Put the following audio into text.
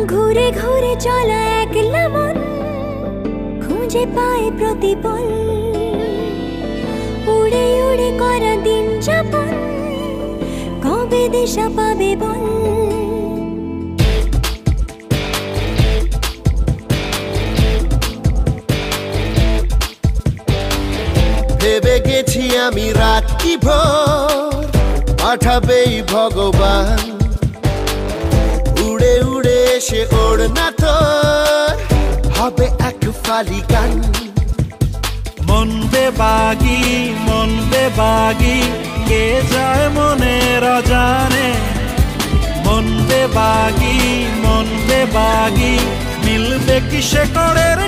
ঘুরে ঘুরে চলা একলা মন খুঁজে পায় প্রতিপল, উড়ে উড়ে করা দিন যাপন কবে দিশা পাবে বল। ভেবে গেছি আমি রাত্রি ভোর পাঠাবেই ভগবান, উড়ে উড়ে এসে ওড়না তোর হবে এক ফালি গান। মন বেবাগি কে যায় মনের অজানে, মন বেবাগি মিলবে কিসে করের